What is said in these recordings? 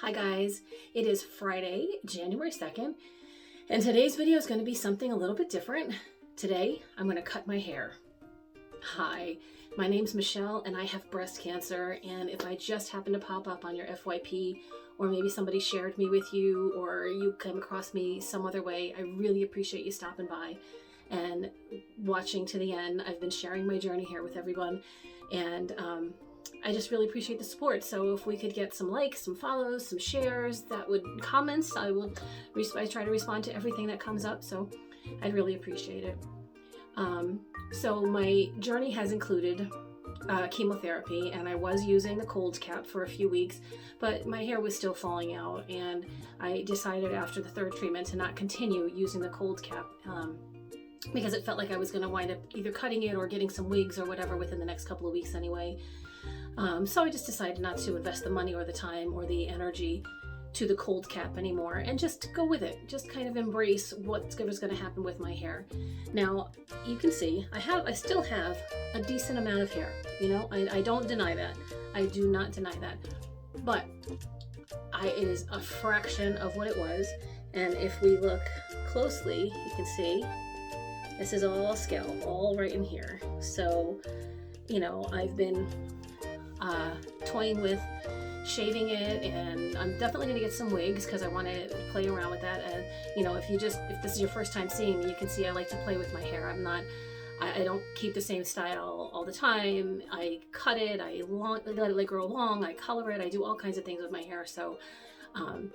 Hi guys, it is Friday, January 2nd, and today's video is going to be something a little bit different. Today, I'm going to cut my hair. Hi, my name's Michelle and I have breast cancer, and if I just happen to pop up on your FYP, or maybe somebody shared me with you, or you came across me some other way, I really appreciate you stopping by and watching to the end. I've been sharing my journey here with everyone, and I just really appreciate the support. So if we could get some likes, some follows, some shares, that would comments, I try to respond to everything that comes up. So I'd really appreciate it. So my journey has included chemotherapy, and I was using the cold cap for a few weeks, but my hair was still falling out, and I decided after the third treatment to not continue using the cold cap because it felt like I was going to wind up either cutting it or getting some wigs or whatever within the next couple of weeks anyway. So I just decided not to invest the money or the time or the energy to the cold cap anymore, and just go with it. Just kind of embrace whatever's going to happen with my hair. Now, you can see I still have a decent amount of hair. You know, I don't deny that. I do not deny that. But it is a fraction of what it was. And if we look closely, you can see this is all scalp, all right in here. So, you know, I've been toying with shaving it, and I'm definitely going to get some wigs because I want to play around with that. And you know, if this is your first time seeing me, you can see I like to play with my hair. I don't keep the same style all the time. I cut it, I let it grow long, I color it, I do all kinds of things with my hair. So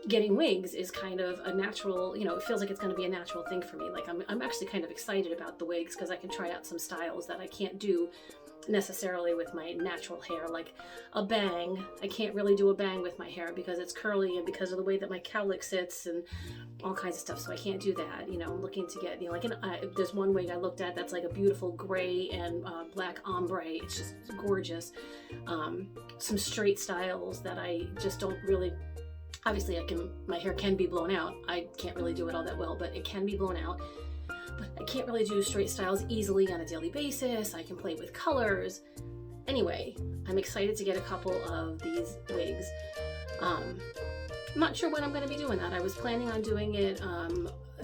getting wigs is kind of a natural, you know, it feels like it's going to be a natural thing for me. Like I'm actually kind of excited about the wigs because I can try out some styles that I can't do necessarily with my natural hair. Like a bang, I can't really do a bang with my hair because it's curly and because of the way that my cowlick sits and all kinds of stuff, so I can't do that. You know, I'm looking to get, you know, like there's one wig I looked at that's like a beautiful gray and black ombre. It's just gorgeous. Some straight styles that I just don't really, obviously my hair can be blown out. I can't really do it all that well, but it can be blown out. But I can't really do straight styles easily on a daily basis. I can play with colors. Anyway, I'm excited to get a couple of these wigs. I'm not sure when I'm going to be doing that. I was planning on doing it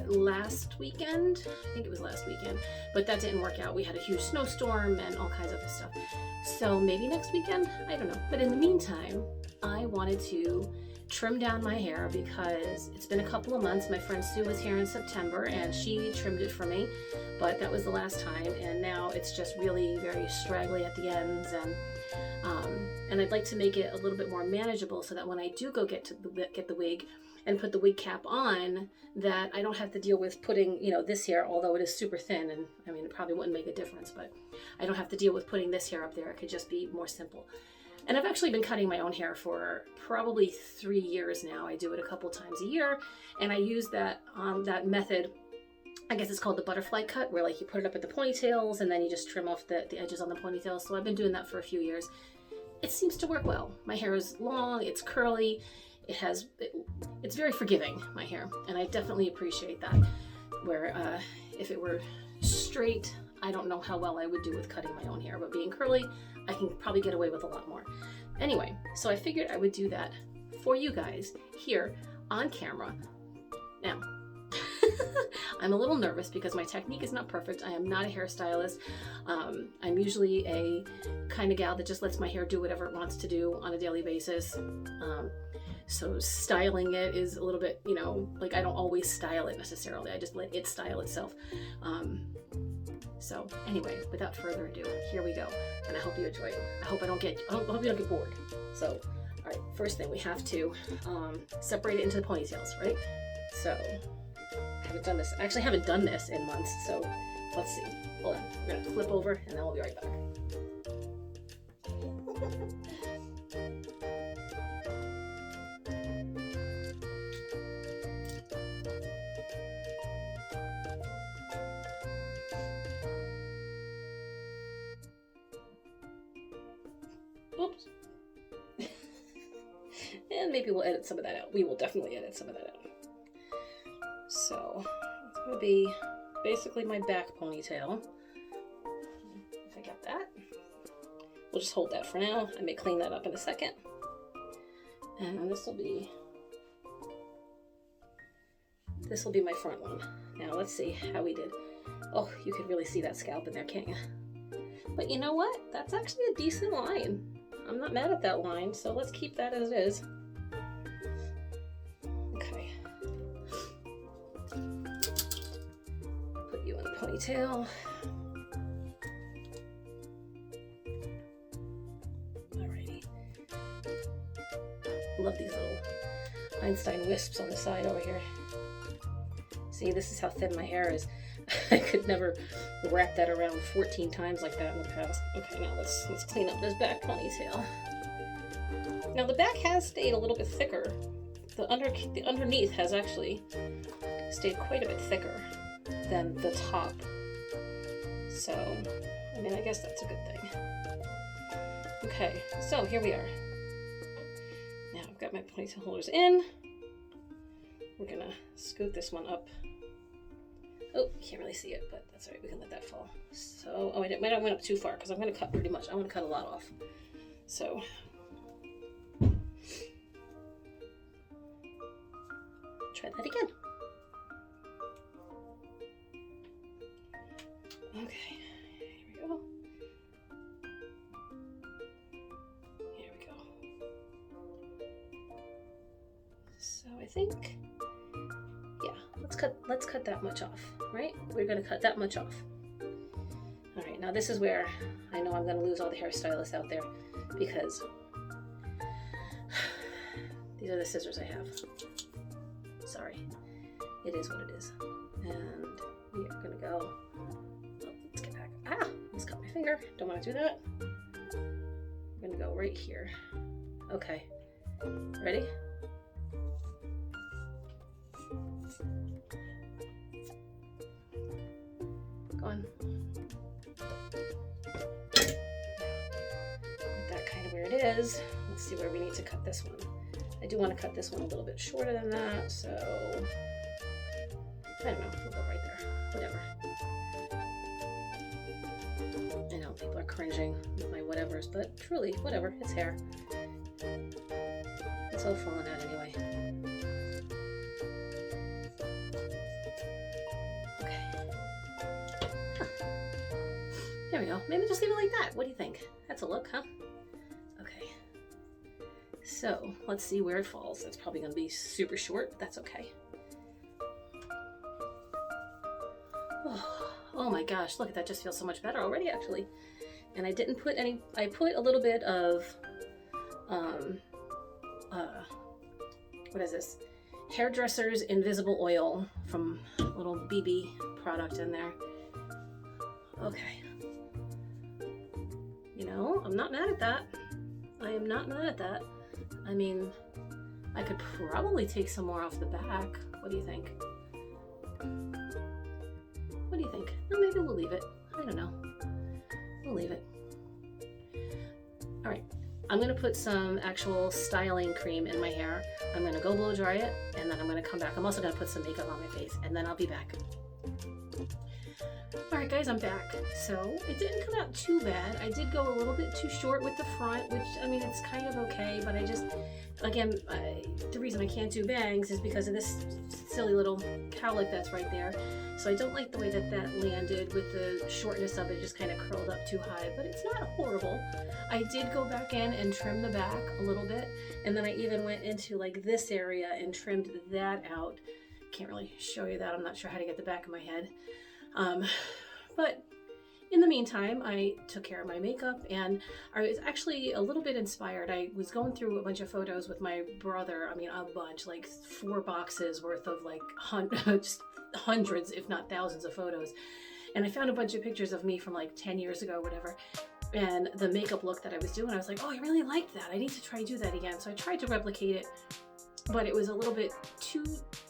last weekend. I think it was last weekend, but that didn't work out. We had a huge snowstorm and all kinds of stuff. So maybe next weekend? I don't know. But in the meantime, I wanted to trim down my hair because it's been a couple of months. My friend Sue was here in September and she trimmed it for me, but that was the last time, and now it's just really very straggly at the ends, and I'd like to make it a little bit more manageable so that when I do go get the wig and put the wig cap on, that I don't have to deal with putting, you know, this hair, although it is super thin, and I mean it probably wouldn't make a difference, but I don't have to deal with putting this hair up there. It could just be more simple. And I've actually been cutting my own hair for probably 3 years now. I do it a couple times a year, and I use that method. I guess it's called the butterfly cut, where like you put it up at the ponytails and then you just trim off the edges on the ponytails. So I've been doing that for a few years. It seems to work well. My hair is long, it's curly, it's very forgiving, my hair, and I definitely appreciate that. Where if it were straight, I don't know how well I would do with cutting my own hair, but being curly, I can probably get away with a lot more. Anyway, so I figured I would do that for you guys here on camera. Now, I'm a little nervous because my technique is not perfect. I am not a hairstylist. I'm usually a kind of gal that just lets my hair do whatever it wants to do on a daily basis. So styling it is a little bit, you know, like I don't always style it necessarily. I just let it style itself. So anyway, without further ado, here we go, and I hope you enjoy it. I hope you don't get bored. So, all right, first thing we have to separate it into the ponytails, right? So I haven't done this. I actually haven't done this in months. So let's see. Hold on. We're gonna flip over, and then we'll be right back. Oops. And maybe we'll edit some of that out. We will definitely edit some of that out. So it's going to be basically my back ponytail. If I got that. We'll just hold that for now. I may clean that up in a second. And this will be This will be my front one. Now let's see how we did. Oh, you can really see that scalp in there, can't you? But you know what? That's actually a decent line. I'm not mad at that line, so let's keep that as it is. Okay. Put you in a ponytail. Alrighty. Love these little Einstein wisps on the side over here. See, this is how thin my hair is. I could never wrap that around 14 times like that in the past. Okay, now let's clean up this back ponytail. Now the back has stayed a little bit thicker. The underneath has actually stayed quite a bit thicker than the top. So, I mean, I guess that's a good thing. Okay, so here we are. Now I've got my ponytail holders in. We're gonna scoot this one up. Oh, you can't really see it, but that's all right. We can let that fall. So, oh, I went up too far because I'm going to cut pretty much. I want to cut a lot off. So, try that again. Okay, here we go. Here we go. So I think, yeah, let's cut that much off, right? We're gonna cut that much off. All right, now this is where I know I'm gonna lose all the hairstylists out there because these are the scissors I have. Sorry, it is what it is. And we are gonna go, oh, let's get back. Ah, let's cut my finger. Don't wanna do that. I'm gonna go right here. Okay, ready? Go on. Put that kind of where it is. Let's see where we need to cut this one. I do want to cut this one a little bit shorter than that, so I don't know, we'll go right there. Whatever. I know people are cringing with my whatevers, but truly, whatever, it's hair. It's all falling out anyway. There we go. Maybe just leave it like that. What do you think? That's a look, huh? Okay. So, let's see where it falls. That's probably going to be super short, but that's okay. Oh my gosh, look at that. Just feels so much better already, actually. And I didn't put any, I put a little bit of, what is this? Hairdresser's Invisible Oil from a little BB product in there. Okay. You know, I'm not mad at that. I am not mad at that. I mean, I could probably take some more off the back. What do you think? What do you think? Well, maybe we'll leave it. I don't know. We'll leave it. All right. I'm going to put some actual styling cream in my hair. I'm going to go blow dry it, and then I'm going to come back. I'm also going to put some makeup on my face, and then I'll be back. Alright guys, I'm back. So, it didn't come out too bad. I did go a little bit too short with the front, which, I mean, it's kind of okay, but I just, again, the reason I can't do bangs is because of this silly little cowlick that's right there. So I don't like the way that that landed with the shortness of it, just kind of curled up too high, but it's not horrible. I did go back in and trim the back a little bit, and then I even went into like this area and trimmed that out. Can't really show you that. I'm not sure how to get the back of my head. But in the meantime, I took care of my makeup, and I was actually a little bit inspired. I was going through a bunch of photos with my brother. I mean, a bunch, like 4 boxes worth of like just hundreds, if not thousands of photos. And I found a bunch of pictures of me from like 10 years ago, whatever. And the makeup look that I was doing, I was like, oh, I really liked that. I need to try to do that again. So I tried to replicate it, but it was a little bit too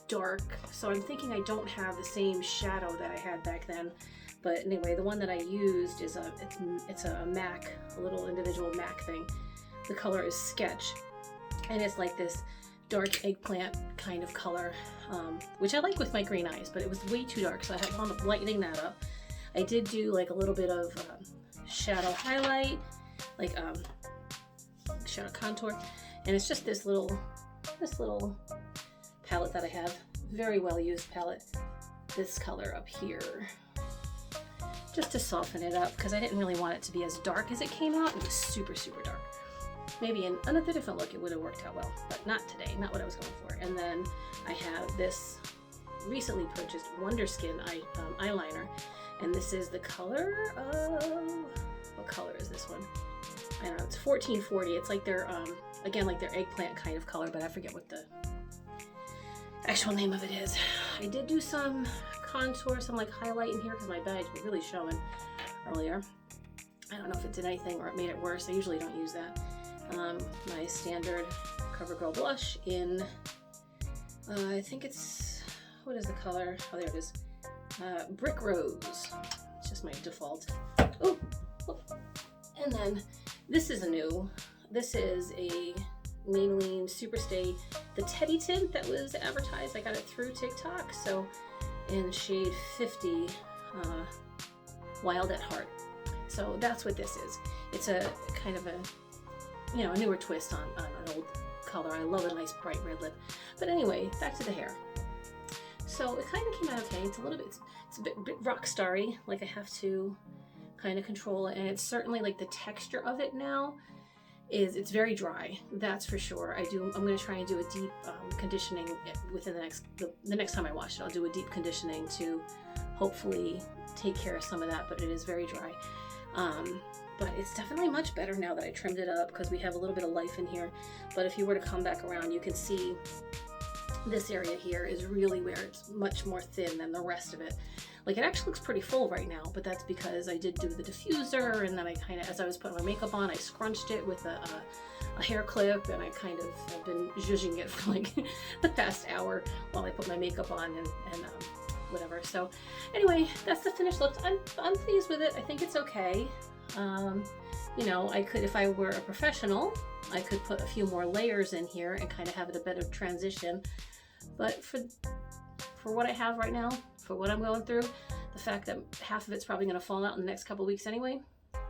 dark. So I'm thinking I don't have the same shadow that I had back then. But anyway, the one that I used is it's a MAC, a little individual MAC thing. The color is Sketch, and it's like this dark eggplant kind of color, which I like with my green eyes, but it was way too dark, so I had wound up lightening that up. I did do like a little bit of shadow highlight, like shadow contour, and it's just this little palette that I have very well used palette, this color up here, just to soften it up, because I didn't really want it to be as dark as it came out. It was super, super dark. Maybe in another different look it would have worked out well, but not today, not what I was going for. And then I have this recently purchased Wonder Skin eyeliner, and this is the color of, what color is this one? I don't know, it's 1440. It's like their, again, like their eggplant kind of color, but I forget what the actual name of it is. I did do some contour, some like highlight in here because my bags were really showing earlier. I don't know if it did anything or it made it worse. I usually don't use that. My standard CoverGirl blush in, I think it's, what is the color? Oh, there it is. Brick Rose. It's just my default. Oh, and then this is this is a Maybelline Superstay, the Teddy tint that was advertised. I got it through TikTok. So in shade 50, Wild at Heart. So that's what this is. It's a kind of a, you know, a newer twist on an old color. I love a nice bright red lip. But anyway, back to the hair. So it kind of came out okay. It's a little bit, it's a bit rock starry. Like I have to kind of control it, and it's certainly like the texture of it now is, it's very dry. That's for sure. I'm going to try and do a deep conditioning within the next time I wash it. I'll do a deep conditioning to hopefully take care of some of that. But it is very dry. But it's definitely much better now that I trimmed it up, because we have a little bit of life in here. But if you were to come back around, you can see this area here is really where it's much more thin than the rest of it. Like, it actually looks pretty full right now, but that's because I did do the diffuser, and then I kind of, as I was putting my makeup on, I scrunched it with a hair clip, and I kind of have been zhuzhing it for like the past hour while I put my makeup on and whatever. So anyway, that's the finished look. I'm pleased with it. I think it's okay. You know, I could, if I were a professional, I could put a few more layers in here and kind of have it a better transition. But for what I have right now, for what I'm going through, the fact that half of it's probably going to fall out in the next couple weeks anyway,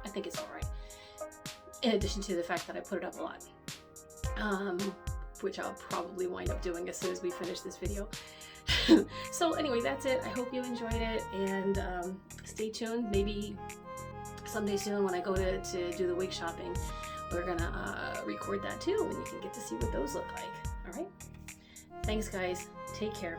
I think it's all right. In addition to the fact that I put it up a lot, which I'll probably wind up doing as soon as we finish this video. So anyway, that's it. I hope you enjoyed it, and stay tuned. Maybe someday soon when I go to do the wig shopping, we're gonna record that too, and you can get to see what those look like. All right? Thanks, guys. Take care.